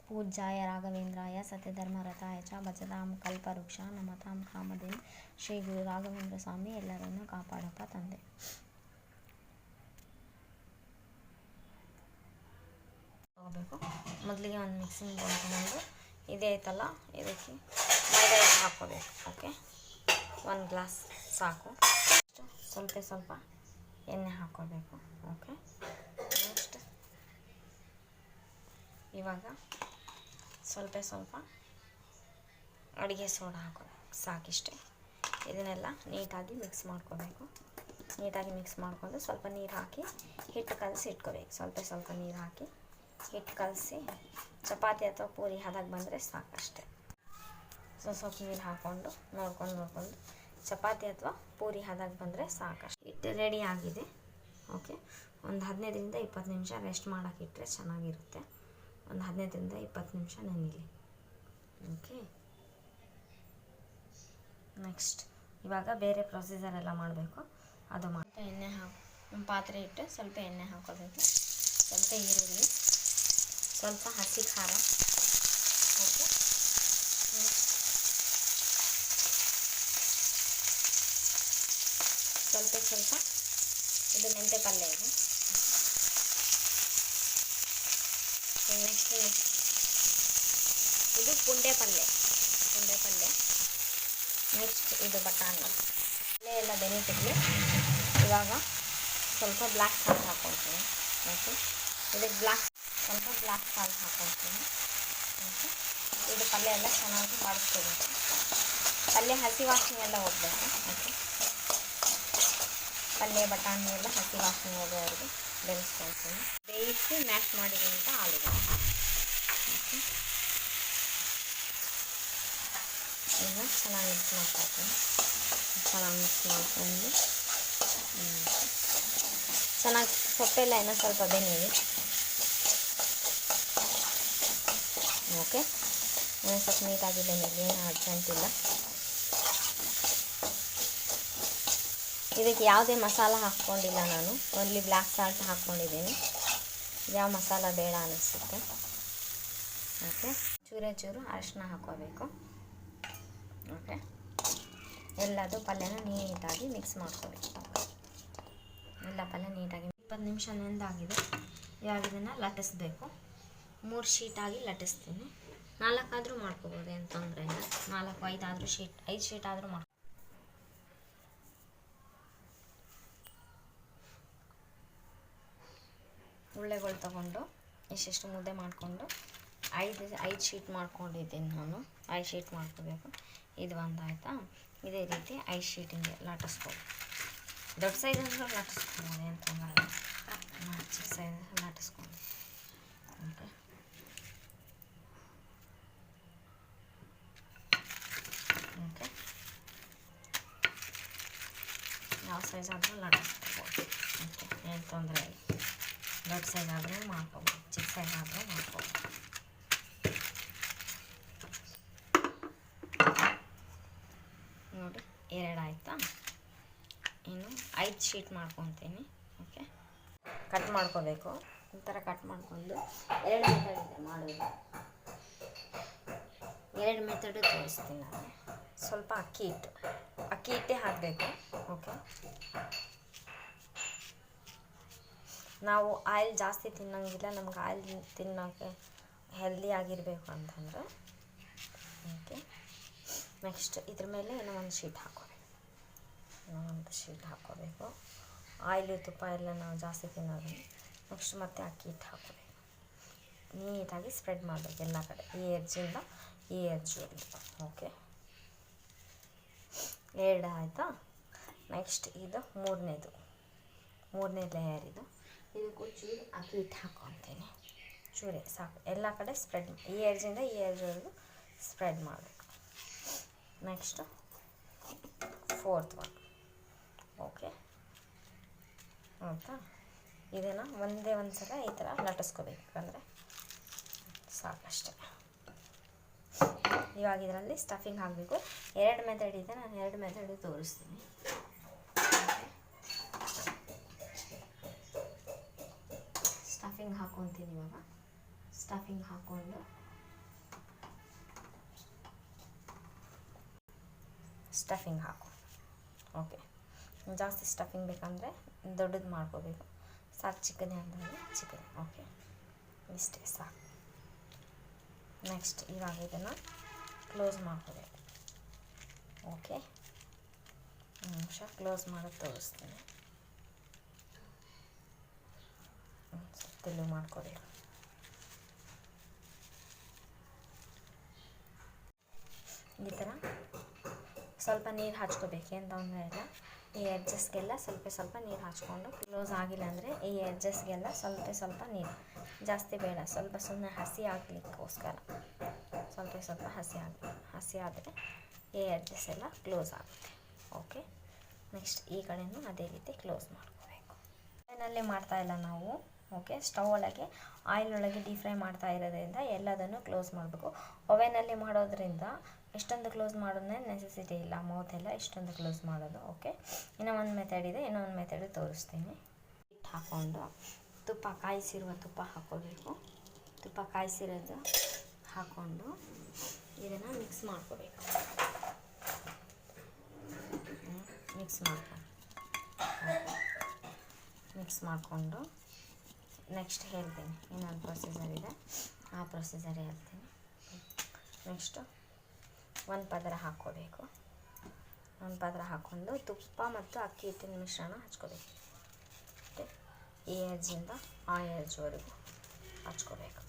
पूज्याय राघवेंद्राय सत्यधर्मरताय च ಭಜತಾಂ ಕಲ್ಪವೃಕ್ಷ ನಮತಾಂ ಕಾಮಧೇನು ಶ್ರೀ ಗುರು ರಾಘವೇಂದ್ರ ಸ್ವಾಮಿ ಎಲ್ಲರನ್ನು ಕಾಪಾಡಪ್ಪ ತಂದೆ. ಹೋಗಬೇಕು. ಮೊದಲಿಗೆ ಒಂದು ಮಿಕ್ಸಿಂಗ್ ಬೌಲ್ ತಗೊಂಡು ಇದೇ ಐತಲ್ಲ ಇದಕ್ಕೆ ಮೈದಾ ಹಿಟ್ಟು ಹಾಕ್ಕೋಬೇಕು. ಓಕೆ, 1 ಗ್ಲಾಸ್ ಸಾಕು. ಸ್ವಲ್ಪ ಎಣ್ಣೆ ಹಾಕ್ಕೋಬೇಕು. ಓಕೆ, ನೆಕ್ಸ್ಟ್ ಇವಾಗ ಸ್ವಲ್ಪ ಅಡುಗೆ ಸೋಡಾ ಹಾಕೋಬೇಕು. ಸಾಕಿಷ್ಟೇ. ಇದನ್ನೆಲ್ಲ ನೀಟಾಗಿ ಮಿಕ್ಸ್ ಮಾಡ್ಕೋಬೇಕು. ನೀಟಾಗಿ ಮಿಕ್ಸ್ ಮಾಡಿಕೊಂಡು ಸ್ವಲ್ಪ ನೀರು ಹಾಕಿ ಹಿಟ್ಟು ಕಲಸಿ ಇಟ್ಕೋಬೇಕು. ಸ್ವಲ್ಪ ನೀರು ಹಾಕಿ ಹಿಟ್ಟು ಕಲಸಿ ಚಪಾತಿ ಅಥವಾ ಪೂರಿ ಹದಕ್ಕೆ ಬಂದರೆ ಸಾಕಷ್ಟೆ. ಸ್ವಲ್ಪ ನೀರು ಹಾಕ್ಕೊಂಡು ನೋಡ್ಕೊಂಡು ಚಪಾತಿ ಅಥವಾ ಪೂರಿ ಹದಕ್ಕೆ ಬಂದರೆ ಸಾಕಷ್ಟು. ಹಿಟ್ಟು ರೆಡಿ ಆಗಿದೆ. ಓಕೆ, ಒಂದು 15ರಿಂದ 20 ನಿಮಿಷ ರೆಸ್ಟ್ ಮಾಡೋಕೆ ಇಟ್ಟರೆ ಚೆನ್ನಾಗಿರುತ್ತೆ. ಒಂದು 15ರಿಂದ 20 ನಿಮಿಷ ನೆನೆಯಲಿ. ಓಕೆ, ನೆಕ್ಸ್ಟ್ ಇವಾಗ ಬೇರೆ ಪ್ರೊಸೀಜರ್ ಎಲ್ಲ ಮಾಡಬೇಕು. ಅದು ಎಣ್ಣೆ ಒಂದು ಪಾತ್ರೆ ಇಟ್ಟು ಸ್ವಲ್ಪ ಎಣ್ಣೆ ಹಾಕೋಬೇಕು. ಸ್ವಲ್ಪ ಈರುಳ್ಳಿ, ಸ್ವಲ್ಪ ಹಸಿ ಖಾರ. ಓಕೆ, ಸ್ವಲ್ಪ ಇದು ಮೆಂತ್ಯ ಪಲ್ಯ ಇದೆ. ನೆಕ್ಸ್ಟ್ ಇದು ಪುಂಡೆ ಪಲ್ಯ. ನೆಕ್ಸ್ಟ್ ಇದು ಬಟಾಣಿ ಎಲ್ಲ ಬೆನಿತಿರಲಿ. ಇವಾಗ ಸ್ವಲ್ಪ ಬ್ಲ್ಯಾಕ್ ಸಾಲ್ಟ್ ಹಾಕ್ಕೊಳ್ತೀನಿ. ಓಕೆ, ಇದಕ್ಕೆ ಸ್ವಲ್ಪ ಬ್ಲ್ಯಾಕ್ ಸಾಲ್ಟ್ ಹಾಕ್ಕೊಳ್ತೀನಿ. ಓಕೆ, ಇದು ಪಲ್ಯ ಎಲ್ಲ ಚೆನ್ನಾಗಿ ಬಾಡಿಸ್ಕೋಬೇಕು. ಪಲ್ಯ ಹಸಿ ವಾಸನೆ ಎಲ್ಲ ಹೋಗಬೇಕು. ಓಕೆ, ಪಲ್ಯ ಬಟಾಣಿ ಎಲ್ಲ ಹಸಿ ವಾಸನೆ ಹೋಗೋವರೆಗೂ ಬೇಯಿಸ್ಕೊಳ್ತೀನಿ. ಬೇಯಿಸಿ ಮ್ಯಾಶ್ ಮಾಡಿದಂಥ ಆಲೂಗಡ್ಡೆ. ಓಕೆ, ಇದನ್ನ ಚೆನ್ನಾಗಿ ಮಿಕ್ಸ್ ಮಾಡ್ಕೊಳ್ತೀನಿ. ಚೆನ್ನಾಗಿ ಮಿಕ್ಸ್ ಮಾಡ್ಕೊಂಡು ಚೆನ್ನಾಗಿ ಸೊಪ್ಪೆಲ್ಲ ಇನ್ನೂ ಸ್ವಲ್ಪ ಬೆನೀಲಿ. ಓಕೆ, ಇನ್ನೂ ಸ್ವಲ್ಪ ನೀಟಾಗಿ ಬೆನೀಲಿ, ಏನು ಅರ್ಜೆಂಟಿಲ್ಲ. ಇದಕ್ಕೆ ಯಾವುದೇ ಮಸಾಲ ಹಾಕ್ಕೊಂಡಿಲ್ಲ ನಾನು, ಓನ್ಲಿ ಬ್ಲ್ಯಾಕ್ ಸಾಲ್ಟ್ ಹಾಕ್ಕೊಂಡಿದ್ದೀನಿ. ಯಾವ ಮಸಾಲ ಬೇಡ ಅನ್ನಿಸುತ್ತೆ. ಓಕೆ, ಚೂರು ಅರಿಶಿನ ಹಾಕ್ಕೋಬೇಕು. ಓಕೆ, ಎಲ್ಲದು ಪಲ್ಯನ ನೀಟಾಗಿ ಮಿಕ್ಸ್ ಮಾಡ್ಕೋಬೇಕು. ಎಲ್ಲ ಪಲ್ಯ ನೀಟಾಗಿ 20 ನಿಮಿಷ ನೆಂದಾಗಿದೆ. ಇವಾಗ ಇದನ್ನು ಲಟ್ಟಿಸ್ಬೇಕು. 3 ಶೀಟಾಗಿ ಲಟ್ಟಿಸ್ತೀನಿ. 4 ಆದರೂ ಮಾಡ್ಕೋಬೋದು, ಏನು ತೊಂದರೆ ಇಲ್ಲ. 4, 5 ಆದರೂ ಶೀಟ್, 5 ಶೀಟ್ ಆದರೂ ಮಾಡ್ಕೊ. ಉಳ್ಳೆಗಳು ತೊಗೊಂಡು ಇಷ್ಟಿಷ್ಟು ಮುದ್ದೆ ಮಾಡಿಕೊಂಡು 5 ಶೀಟ್ ಮಾಡ್ಕೊಂಡಿದ್ದೀನಿ ನಾನು. 5 ಶೀಟ್ ಮಾಡ್ಕೋಬೇಕು. ಇದು ಒಂದು ಆಯಿತಾ. ಇದೇ ರೀತಿ 5 ಶೀಟಿಂಗೆ ಲಟ್ಟಿಸ್ಬೋದು. ದೊಡ್ಡ ಸೈಜ್ ಅಂದ್ರೆ ಲಟ್ಟಿಸ್ಕೊಬೋದು, ಏನು ತೊಂದರೆ ಇಲ್ಲ. ಚಿಕ್ಕ ಸೈಜ್ ಲಟ್ಟಿಸ್ಕೊಂಡು. ಓಕೆ, ಯಾವ ಸೈಜ್ ಆದರೂ ಲಟ್ಟಿಸ್ಕೊಬೋದು. ಓಕೆ, ಏನು ತೊಂದರೆ ಇಲ್ಲ. ದೊಡ್ಡ ಸೈಜ್ ಆದರೂ ಮಾಡ್ಕೊಬೋದು, ಚಿಕ್ಕ ಸೈಜ್ ಆದರೂ ಮಾಡ್ಕೊಬೋದು. ನೋಡಿ, 2 ಆಯಿತಾ. ಇನ್ನು 5 ಶೀಟ್ ಮಾಡ್ಕೊತೀನಿ. ಓಕೆ, ಕಟ್ ಮಾಡ್ಕೋಬೇಕು. ಈ ಥರ ಕಟ್ ಮಾಡ್ಕೊಂಡು 2 ಮೆಥಡ್ ಇದೆ ಮಾಡೋದು. 2 ಮೆಥಡು ತೋರಿಸ್ತೀನಿ ನಾನು. ಸ್ವಲ್ಪ ಅಕ್ಕಿ ಹಿಟ್ಟೇ ಹಾಕಬೇಕು. ಓಕೆ, ನಾವು ಆಯಿಲ್ ಜಾಸ್ತಿ ತಿನ್ನೋಂಗಿಲ್ಲ. ನಮ್ಗೆ ಆಯಿಲ್ ತಿನ್ನೋಕ್ಕೆ ಹೆಲ್ದಿ ಆಗಿರಬೇಕು ಅಂತಂದರೆ. ಓಕೆ, ನೆಕ್ಸ್ಟ್ ಇದ್ರ ಮೇಲೆ ಇನ್ನೂ ಒಂದು ಶೀಟ್ ಹಾಕ್ಕೋಬೇಕು. ಆಯಿಲು ತುಪ್ಪ ಎಲ್ಲ ನಾವು ಜಾಸ್ತಿ ತಿನ್ನೋದು. ನೆಕ್ಸ್ಟ್ ಮತ್ತೆ ಅಕ್ಕಿ ಹಿಟ್ಟು ಹಾಕ್ಕೋಬೇಕು. ನೀಟಾಗಿ ಸ್ಪ್ರೆಡ್ ಮಾಡಬೇಕು ಎಲ್ಲ ಕಡೆ, ಈ ಎಡ್ಜಿಂದ ಈ ಎಡ್ಜ್ವರೆಗೆ. ಓಕೆ, 2 ಆಯಿತಾ. ನೆಕ್ಸ್ಟ್ ಇದು ಮೂರನೇ ಲೇಯರ್. ಇದಕ್ಕೂ ಚೂರು ಅಕ್ಕಿ ಹಿಟ್ಟು ಹಾಕ್ಕೊತೀನಿ. ಚೂರೇ ಸಾಕು. ಎಲ್ಲ ಕಡೆ ಸ್ಪ್ರೆಡ್, ಈ ಎಡ್ಜಿಂದ ಈ ಎಡ್ಜ್ವರೆಗೂ ಸ್ಪ್ರೆಡ್ ಮಾಡಬೇಕು. Next 4th one. ಓಕೆ, ಆಯಿತಾ. ಇದನ್ನು ಒಂದೇ ಒಂದು ಸಲ ಈ ಥರ ಲಟ್ಟಿಸ್ಕೋಬೇಕು. ಯಾಕಂದರೆ ಸಾಕಷ್ಟೆ. ಇವಾಗ ಇದರಲ್ಲಿ ಸ್ಟಫಿಂಗ್ ಹಾಕಬೇಕು. 2 ಮೆಥಡ್ ಇದೆ, ನಾನು 2 ಮೆಥಡು ತೋರಿಸ್ತೀನಿ. ಸ್ಟಫಿಂಗ್ ಹಾಕ್ಕೊತೀನಿ. ಇವಾಗ ಸ್ಟಫಿಂಗ್ ಹಾಕ್ಕೊಂಡು ಸ್ಟಫಿಂಗ್ ಹಾಕು. ಓಕೆ, ಜಾಸ್ತಿ ಸ್ಟಫಿಂಗ್ ಬೇಕಂದರೆ ದೊಡ್ಡದು ಮಾಡ್ಕೋಬೇಕು. ಸಾಕು ಚಿಕ್ಕದೇ ಅಂದರೆ ಚಿಕ್ಕದೇ. ಓಕೆ, ಇಷ್ಟೇ ಸಾಕು. ನೆಕ್ಸ್ಟ್ ಇವಾಗ ಇದನ್ನು ಕ್ಲೋಸ್ ಮಾಡ್ಕೋಬೇಕು. ಓಕೆ, ನಿಮಿಷ ಕ್ಲೋಸ್ ಮಾಡೋದು ತೋರಿಸ್ತೀನಿ. ಸುತ್ತಲೂ ಮಾಡ್ಕೋಬೇಕು. ಈ ಥರ ಸ್ವಲ್ಪ ನೀರು ಹಚ್ಕೋಬೇಕು. ಏನು ತೊಂದರೆ ಇಲ್ಲ. ಈ ಎಡ್ಜಸ್ಗೆಲ್ಲ ಸ್ವಲ್ಪ ನೀರು ಹಚ್ಕೊಂಡು, ಕ್ಲೋಸ್ ಆಗಿಲ್ಲ ಅಂದರೆ ಈ ಎಡ್ಜಸ್ಗೆಲ್ಲ ಸ್ವಲ್ಪ ನೀರು, ಜಾಸ್ತಿ ಬೇಡ, ಸ್ವಲ್ಪ ಸುಮ್ಮನೆ ಹಸಿ ಆಗಲಿಕ್ಕೋಸ್ಕರ ಸ್ವಲ್ಪ ಹಸಿ ಆದರೆ ಈ ಎಡ್ಜಸ್ ಎಲ್ಲ ಕ್ಲೋಸ್ ಆಗುತ್ತೆ. ಓಕೆ, ನೆಕ್ಸ್ಟ್ ಈ ಕಡೆಯೂ ಅದೇ ರೀತಿ ಕ್ಲೋಸ್ ಮಾಡ್ಕೋಬೇಕು. ಓವೆನಲ್ಲೇ ಮಾಡ್ತಾಯಿಲ್ಲ ನಾವು. ಓಕೆ, ಸ್ಟವ್ ಒಳಗೆ ಆಯಿಲ್ ಒಳಗೆ ಡೀಪ್ ಫ್ರೈ ಮಾಡ್ತಾ ಇರೋದ್ರಿಂದ ಎಲ್ಲದನ್ನು ಕ್ಲೋಸ್ ಮಾಡಬೇಕು. ಓವೆನಲ್ಲಿ ಮಾಡೋದ್ರಿಂದ ಎಷ್ಟೊಂದು ಕ್ಲೋಸ್ ಮಾಡೋದೇ ನೆಸೆಸಿಟಿ ಇಲ್ಲ, ಮೌತೆಲ್ಲ ಇಷ್ಟೊಂದು ಕ್ಲೋಸ್ ಮಾಡೋದು. ಓಕೆ, ಇನ್ನೂ ಒಂದು ಮೆಥಡ್ ಇದೆ, ಇನ್ನೊಂದು ಮೆಥಡ್ ತೋರಿಸ್ತೀನಿ. ಹಿಟ್ಟು ಹಾಕ್ಕೊಂಡು ಕಾಯಿಸಿರುವ ತುಪ್ಪ ಹಾಕ್ಕೋಬೇಕು. ತುಪ್ಪ ಕಾಯಿಸಿರೋದು ಹಾಕ್ಕೊಂಡು ಇದನ್ನು ಮಿಕ್ಸ್ ಮಾಡ್ಕೋಬೇಕು. ಮಿಕ್ಸ್ ಮಾಡಿಕೊಂಡು ನೆಕ್ಸ್ಟ್ ಹೇಳ್ತೀನಿ, ಇನ್ನೊಂದು ಪ್ರೊಸೀಜರ್ ಇದೆ, ಆ ಪ್ರೊಸೀಜರ್ ಹೇಳ್ತೀನಿ. ನೆಕ್ಸ್ಟು ಒಂದು ಪದರ ಹಾಕ್ಕೋಬೇಕು. ಒಂದು ಪದರ ಹಾಕ್ಕೊಂಡು ತುಪ್ಪ ಮತ್ತು ಅಕ್ಕಿ ಹಿಟ್ಟಿನ ಮಿಶ್ರಣ ಹಚ್ಕೋಬೇಕು. ಓಕೆ, ಈ ಎಡ್ಜಿಂದ ಆ ಎಡ್ಜ್ವರೆಗೂ ಹಚ್ಕೋಬೇಕು.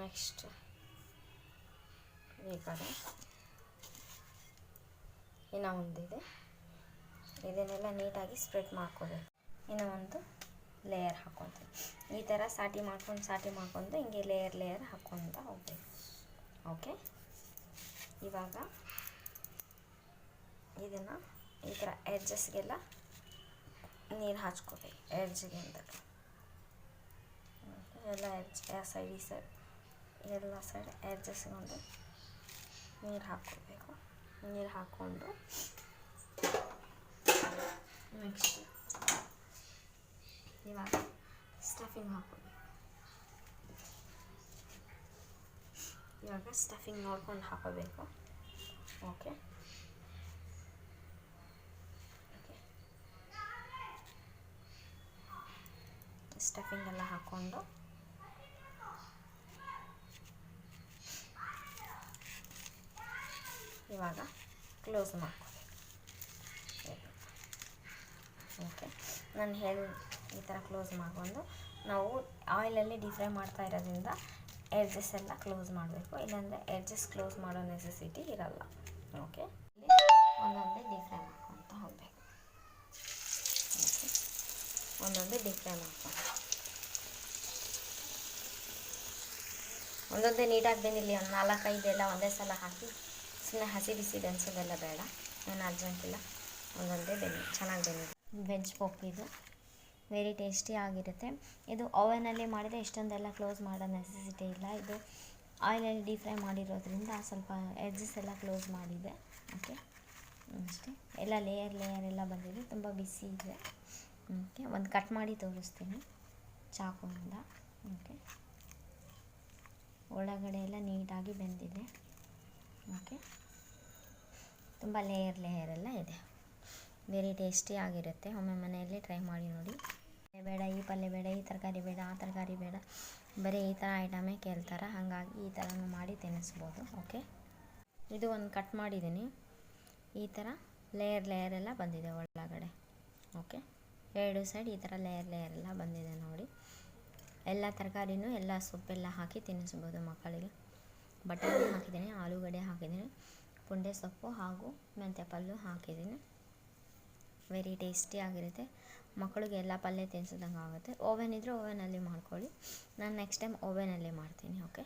ನೆಕ್ಸ್ಟ್ ಈ ಕಡೆ ಇನ್ನೂ ಒಂದಿದೆ, ಇದನ್ನೆಲ್ಲ ನೀಟಾಗಿ ಸ್ಪ್ರೆಡ್ ಮಾಡ್ಕೋಬೇಕು. ಇನ್ನೂ ಒಂದು ಲೇಯರ್ ಹಾಕ್ಕೊತೀನಿ. ಈ ಥರ ಸಾಟಿ ಮಾಡ್ಕೊಂಡು ಹಿಂಗೆ ಲೇಯರ್ ಹಾಕ್ಕೊತ ಹೋಗ್ಬೇಕು. ಓಕೆ, ಇವಾಗ ಇದನ್ನು ಈ ಥರ ಎಡ್ಜಸ್ಗೆಲ್ಲ ನೀರು ಹಚ್ಕೋಬೇಕು. ಎಡ್ಜ್ಗೆ ಅಂತ ಎಲ್ಲ ಎಡ್ಜ್ ಈ ಸೈಡ್ ಎಲ್ಲ ಸೈಡ್ ಎಡ್ಜಸ್ಗೊಂದು ನೀರು ಹಾಕ್ಕೋಬೇಕು. ನೀರು ಹಾಕ್ಕೊಂಡು ನೆಕ್ಸ್ಟ್ ಇವಾಗ ಸ್ಟಫಿಂಗ್ ಹಾಕ್ಕೋಬೇಕು. ಇವಾಗ ಸ್ಟಫಿಂಗ್ ನೋಡ್ಕೊಂಡು ಹಾಕೋಬೇಕು. ಓಕೆ, ಸ್ಟಫಿಂಗ್ ಎಲ್ಲ ಹಾಕ್ಕೊಂಡು ಇವಾಗ ಕ್ಲೋಸ್ ಮಾಡ್ಕೋಬೇಕು. ಓಕೆ, ನಾನು ಈ ಥರ ಕ್ಲೋಸ್ ಮಾಡಿಕೊಂಡು ನಾವು ಆಯಿಲಲ್ಲಿ ಡೀಪ್ ಫ್ರೈ ಮಾಡ್ತಾ ಇರೋದ್ರಿಂದ ಎಡ್ಜಸ್ ಎಲ್ಲ ಕ್ಲೋಸ್ ಮಾಡಬೇಕು, ಇಲ್ಲಾಂದರೆ ಎಡ್ಜಸ್ ಕ್ಲೋಸ್ ಮಾಡೋ ನೆಸೆಸಿಟಿ ಇರಲ್ಲ. ಓಕೆ, ಒಂದೊಂದೇ ಡೀಪ್ ಫ್ರೈ ಮಾಡ್ಕೊತ ಹೋಗಬೇಕು. ಓಕೆ, ಒಂದೊಂದೇ ಡೀಪ್ ಫ್ರೈ ಮಾಡ್ಕೊಂಡು ಒಂದೊಂದೇ ನೀಟಾಗಿ ಬೆಂದಿಲ್ಲಿ. ಒಂದು 4-5 ಎಲ್ಲ ಒಂದೇ ಸಲ ಹಾಕಿ ಸುಮ್ಮನೆ ಹಸಿ ಬಿಸಿ ಬೆನ್ಸೋದೆಲ್ಲ ಬೇಡ, ಏನು ಅರ್ಜೆಂಟಿಲ್ಲ. ಒಂದೊಂದೇ ಚೆನ್ನಾಗಿ ಬೆಂದಿದೆ. ವೆಜ್ ಪೋಪ್ ಇದು ವೆರಿ ಟೇಸ್ಟಿ ಆಗಿರುತ್ತೆ. ಇದು ಓವೆನಲ್ಲಿ ಮಾಡಿದರೆ ಇಷ್ಟೊಂದೆಲ್ಲ ಕ್ಲೋಸ್ ಮಾಡೋ ನೆಸೆಸಿಟಿ ಇಲ್ಲ. ಇದು ಆಯಿಲಲ್ಲಿ ಡೀಪ್ ಫ್ರೈ ಮಾಡಿರೋದ್ರಿಂದ ಸ್ವಲ್ಪ ಎಡ್ಜಸ್ ಎಲ್ಲ ಕ್ಲೋಸ್ ಮಾಡಿದೆ. ಓಕೆ, ಅಷ್ಟೇ. ಎಲ್ಲ ಲೇಯರ್ ಎಲ್ಲ ಬಂದಿದೆ, ತುಂಬ ಬಿಸಿ ಇದೆ. ಓಕೆ, ಒಂದು ಕಟ್ ಮಾಡಿ ತೋರಿಸ್ತೀನಿ ಚಾಕುವಿಂದ. ಓಕೆ, ಒಳಗಡೆ ಎಲ್ಲ ನೀಟಾಗಿ ಬೆಂದಿದೆ. ಓಕೆ, ತುಂಬ ಲೇಯರ್ ಎಲ್ಲ ಇದೆ. ವೆರಿ ಟೇಸ್ಟಿ ಆಗಿರುತ್ತೆ. ಒಮ್ಮೆ ಮನೆಯಲ್ಲಿ ಟ್ರೈ ಮಾಡಿ ನೋಡಿ. ಬೇಡ, ಈ ಪಲ್ಯ ಬೇಡ, ಈ ತರಕಾರಿ ಬೇಡ, ಆ ತರಕಾರಿ ಬೇಡ, ಬರೀ ಈ ಥರ ಐಟಮೇ ಕೇಳ್ತಾರೆ. ಹಾಗಾಗಿ ಈ ಥರನೂ ಮಾಡಿ ತಿನ್ನಿಸ್ಬೋದು. ಓಕೆ, ಇದು ಒಂದು ಕಟ್ ಮಾಡಿದ್ದೀನಿ. ಈ ಥರ ಲೇಯರ್ ಎಲ್ಲ ಬಂದಿದೆ ಒಳಗಡೆ. ಓಕೆ, ಎರಡು ಸೈಡ್ ಈ ಥರ ಲೇಯರ್ ಎಲ್ಲ ಬಂದಿದೆ ನೋಡಿ. ಎಲ್ಲ ತರಕಾರಿನೂ ಎಲ್ಲ ಸೊಪ್ಪೆಲ್ಲ ಹಾಕಿ ತಿನ್ನಿಸ್ಬೋದು ಮಕ್ಕಳಿಗೆ. ಬಟಾಣಿ ಹಾಕಿದ್ದೀನಿ, ಆಲೂಗಡ್ಡೆ ಹಾಕಿದ್ದೀನಿ, ಪುಂಡೆ ಸೊಪ್ಪು ಹಾಗೂ ಮೆಂತ್ಯ ಪಲ್ಯ ಹಾಕಿದ್ದೀನಿ. ವೆರಿ ಟೇಸ್ಟಿ ಆಗಿರುತ್ತೆ. ಮಕ್ಕಳಿಗೆ ಎಲ್ಲ ಪಲ್ಯ ತಿನ್ನಿಸಿದಂಗೆ ಆಗುತ್ತೆ. ಓವೆನ್ ಇದ್ದರೆ ಓವೆನಲ್ಲಿ ಮಾಡ್ಕೊಳ್ಳಿ. ನಾನು ನೆಕ್ಸ್ಟ್ ಟೈಮ್ ಓವೆನಲ್ಲಿ ಮಾಡ್ತೀನಿ. ಓಕೆ.